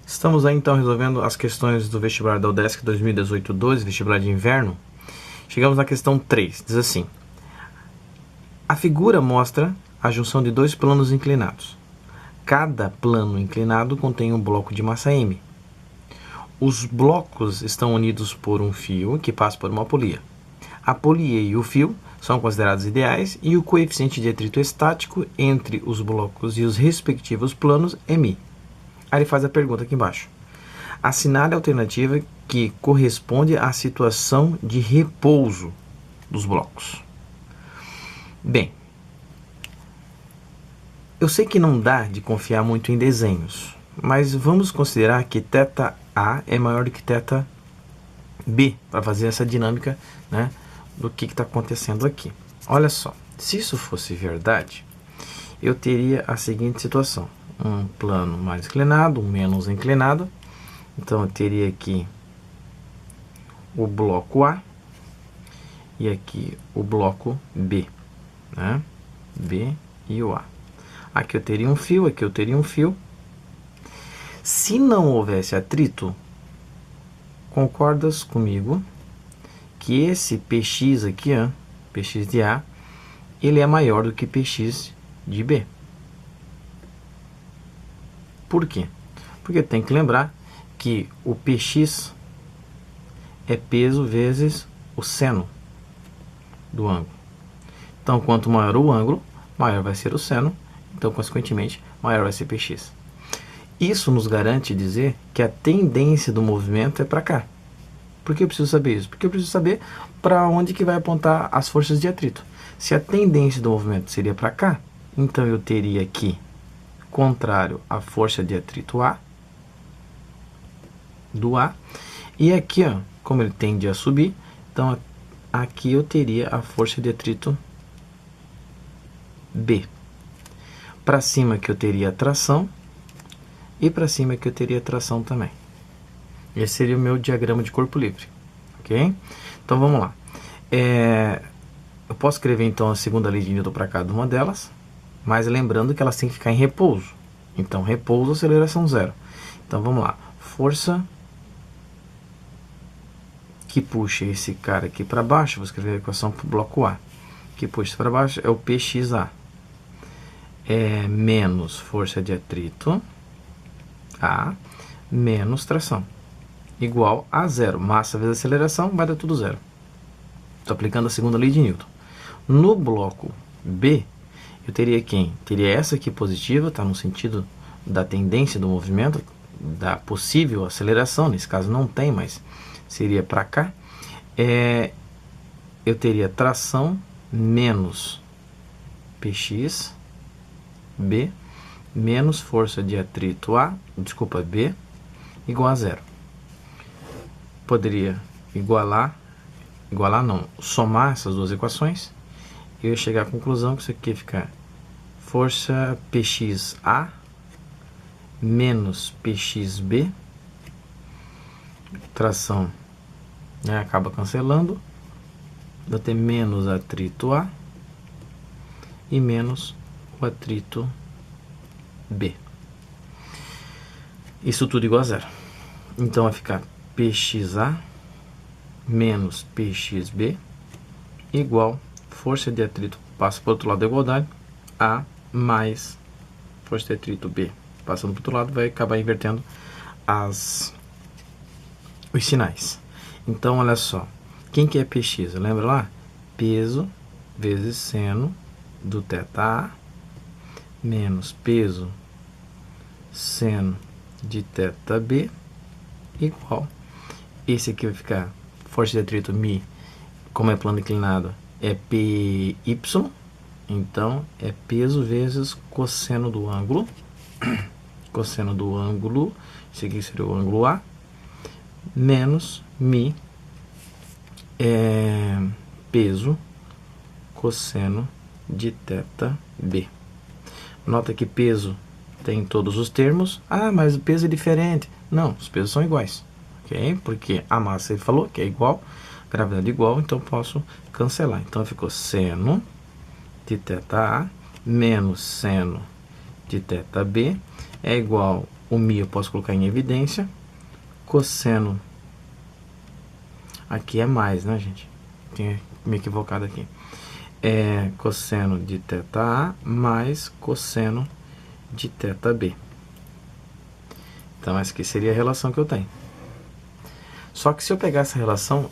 Estamos aí então resolvendo as questões do vestibular da UDESC 2018-12, vestibular de inverno. Chegamos na questão 3, diz assim: a figura mostra a junção de dois planos inclinados. Cada plano inclinado contém um bloco de massa M. Os blocos estão unidos por um fio que passa por uma polia. A polia e o fio são considerados ideais e o coeficiente de atrito estático entre os blocos e os respectivos planos é μ. Aí ele faz a pergunta aqui embaixo. Assinale a alternativa que corresponde à situação de repouso dos blocos. Bem, eu sei que não dá de confiar muito em desenhos, mas vamos considerar que θA é maior do que θB para fazer essa dinâmica, né, do que está acontecendo aqui. Olha só, se isso fosse verdade, eu teria a seguinte situação: um plano mais inclinado, um menos inclinado. Então eu teria aqui o bloco A e aqui o bloco B, né? B e o A. Aqui eu teria um fio, aqui eu teria um fio. Se não houvesse atrito, concordas comigo que esse PX aqui, ó, PX de A, ele é maior do que PX de B. Por quê? Porque tem que lembrar que o PX é peso vezes o seno do ângulo. Então, quanto maior o ângulo, maior vai ser o seno. Então, consequentemente, maior vai ser PX. Isso nos garante dizer que a tendência do movimento é para cá. Por que eu preciso saber isso? Porque eu preciso saber para onde que vai apontar as forças de atrito. Se a tendência do movimento seria para cá, então eu teria aqui contrário à força de atrito A, do A, e aqui, ó, como ele tende a subir, então aqui eu teria a força de atrito B. Para cima que eu teria a tração, e para cima que eu teria a tração também. Esse seria o meu diagrama de corpo livre, ok? Então vamos lá. Eu posso escrever então a segunda lei de Newton para cada uma delas, mas lembrando que elas têm que ficar em repouso. Então, repouso, aceleração zero. Então, vamos lá. Força que puxa esse cara aqui para baixo, vou escrever a equação para o bloco A. Que puxa para baixo é o PXA. É menos força de atrito, A, menos tração. Igual a zero. Massa vezes aceleração, vai dar tudo zero. Estou aplicando a segunda lei de Newton. No bloco B, eu teria quem? Teria essa aqui positiva, está no sentido da tendência do movimento, da possível aceleração, nesse caso não tem, mas seria para cá. Eu teria tração menos PX, B, menos força de atrito B, igual a zero. Poderia somar essas duas equações, e eu ia chegar à conclusão que isso aqui fica força PXA menos PXB, tração, né, acaba cancelando, vai ter menos atrito A e menos o atrito B. Isso tudo igual a zero. Então vai ficar PXA menos PXB igual força de atrito passa para o outro lado da igualdade, A mais força de atrito B. Passando para o outro lado, vai acabar invertendo os sinais. Então, olha só. Quem que é PX? Lembra lá? Peso vezes seno do θA menos peso seno de θB igual. Esse aqui vai ficar força de atrito μ, como é plano inclinado, é PY. Então, é peso vezes cosseno do ângulo. Cosseno do ângulo, esse aqui seria o ângulo A, menos μ, peso cosseno de θB. Nota que peso tem todos os termos. Ah, mas o peso é diferente. Não, os pesos são iguais, ok? Porque a massa ele falou que é igual, gravidade igual, então posso cancelar. Então ficou seno de θA menos seno de θB é igual O mi eu posso colocar em evidência. Cosseno, aqui é mais, né, gente? Tinha me equivocado aqui. É cosseno de θ A mais cosseno de θ B. Então, essa aqui seria a relação que eu tenho. Só que se eu pegar essa relação,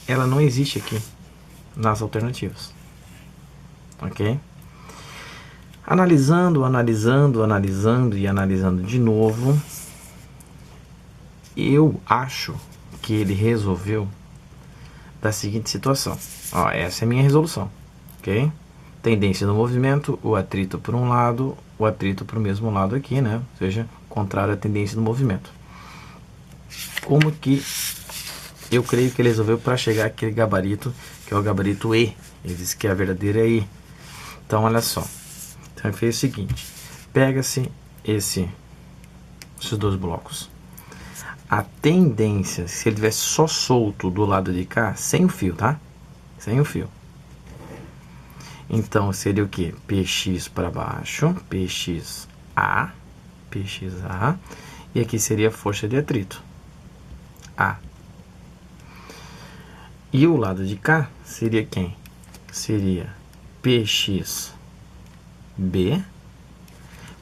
ela não existe aqui nas alternativas. Ok? Analisando, analisando, analisando e analisando de novo, eu acho que ele resolveu da seguinte situação. Ó, essa é a minha resolução. Ok? Tendência do movimento, o atrito por um lado, o atrito para o mesmo lado aqui, né? Ou seja, contrário à tendência do movimento. Como que eu creio que ele resolveu para chegar àquele gabarito, que é o gabarito E. Ele diz que a verdadeira é E. Então, olha só. Então, ele fez o seguinte. Pega-se esses dois blocos. A tendência, se ele tivesse só solto do lado de cá, sem o fio, tá? Sem o fio. Então, seria o que? Px para baixo, pxa, e aqui seria a força de atrito, A. E o lado de cá seria quem? Seria pxb,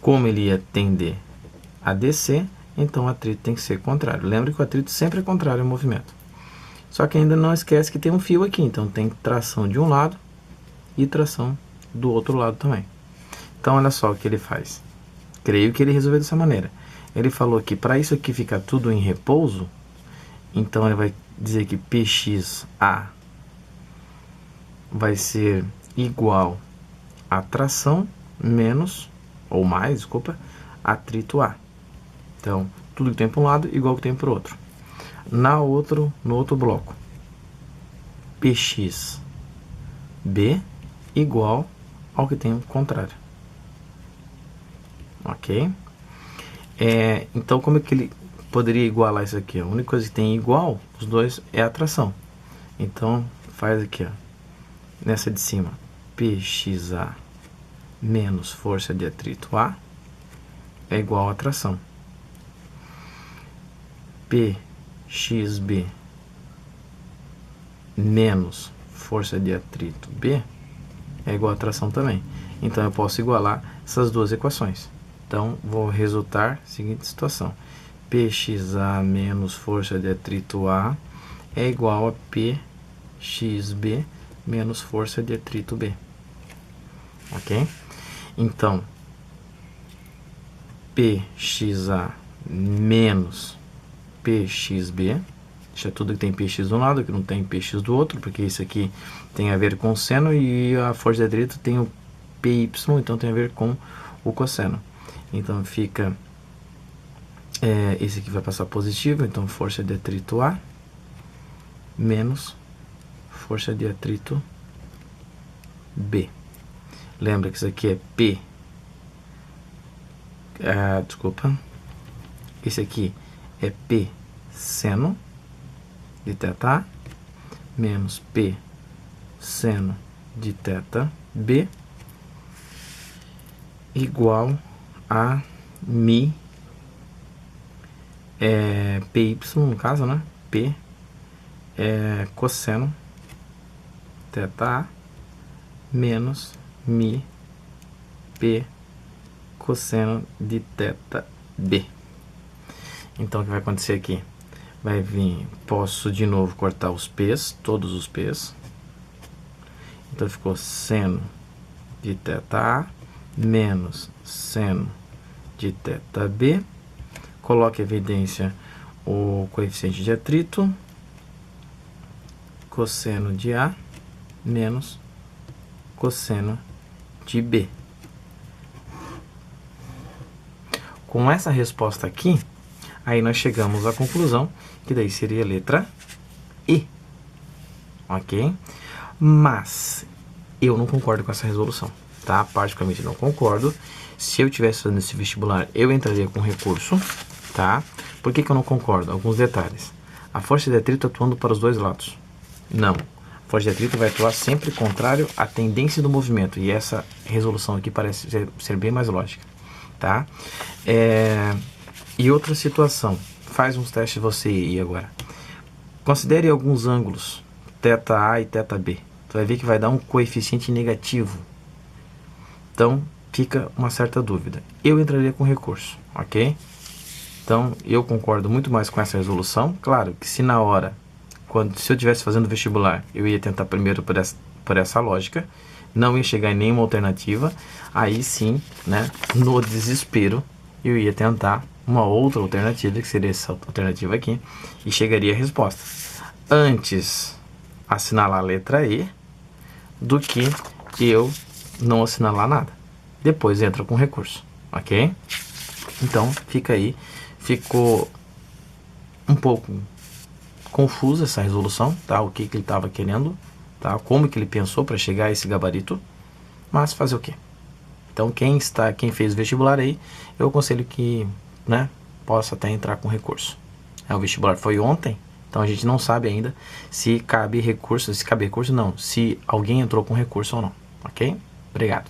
como ele ia tender a descer, então o atrito tem que ser contrário. Lembra que o atrito sempre é contrário ao movimento. Só que ainda não esquece que tem um fio aqui, então tem tração de um lado e tração do outro lado também. Então, olha só o que ele faz. Creio que ele resolveu dessa maneira. Ele falou que para isso aqui ficar tudo em repouso, então ele vai dizer que pxa vai ser igual a tração menos, ou mais, desculpa, atrito A. Então, tudo que tem para um lado igual que tem para o outro. No outro bloco, pxb igual ao que tem o contrário. Ok? Então, como é que ele poderia igualar isso aqui? A única coisa que tem igual, os dois, é a atração. Então, faz aqui, ó, nessa de cima, pxa menos força de atrito A é igual a atração. Pxb menos força de atrito B é igual a atração também. Então, eu posso igualar essas duas equações. Então, vou resultar seguinte situação. Pxa menos força de atrito A é igual a Pxb menos força de atrito B. Ok? Então, Pxa menos Pxb, deixa tudo que tem Px de um lado, que não tem Px do outro, porque isso aqui tem a ver com o seno e a força de atrito tem o Py, então tem a ver com o cosseno. Então fica, esse aqui vai passar positivo, então força de atrito A menos força de atrito B. Lembra que isso aqui é P, esse aqui é P seno de θ menos P seno de θ B igual a mi Py, no caso, né? P cosseno θ menos mi P cosseno de θ B. Então, o que vai acontecer aqui? Vai vir, posso de novo cortar os P's, todos os P's. Então, ficou seno de θ menos seno de θ B. Coloque em evidência o coeficiente de atrito, cosseno de A menos cosseno de B. Com essa resposta aqui, aí nós chegamos à conclusão que daí seria a letra E. Ok? Mas eu não concordo com essa resolução, tá? Particularmente não concordo. Se eu tivesse fazendo esse vestibular, eu entraria com recurso, tá? Por que que eu não concordo? Alguns detalhes. A força de atrito atuando para os dois lados. Não. A força de atrito vai atuar sempre contrário à tendência do movimento. E essa resolução aqui parece ser bem mais lógica, tá? E outra situação, faz uns testes você aí agora. Considere alguns ângulos, θA e θB. Tu vai ver que vai dar um coeficiente negativo. Então, fica uma certa dúvida. Eu entraria com recurso, ok? Então, eu concordo muito mais com essa resolução. Claro que se na hora, se eu estivesse fazendo vestibular, eu ia tentar primeiro por essa lógica, não ia chegar em nenhuma alternativa, aí sim, né, no desespero, eu ia tentar uma outra alternativa, que seria essa alternativa aqui, e chegaria a resposta. Antes, assinalar a letra E, do que eu não assinalar nada. Depois entra com recurso, ok? Então, fica aí. Ficou um pouco confusa essa resolução, tá? O que ele estava querendo, tá? Como que ele pensou para chegar a esse gabarito, mas fazer o quê? Então, quem fez o vestibular aí, eu aconselho que, né, possa até entrar com recurso. O vestibular foi ontem, então a gente não sabe ainda se cabe recurso, não, se alguém entrou com recurso ou não, ok? Obrigado.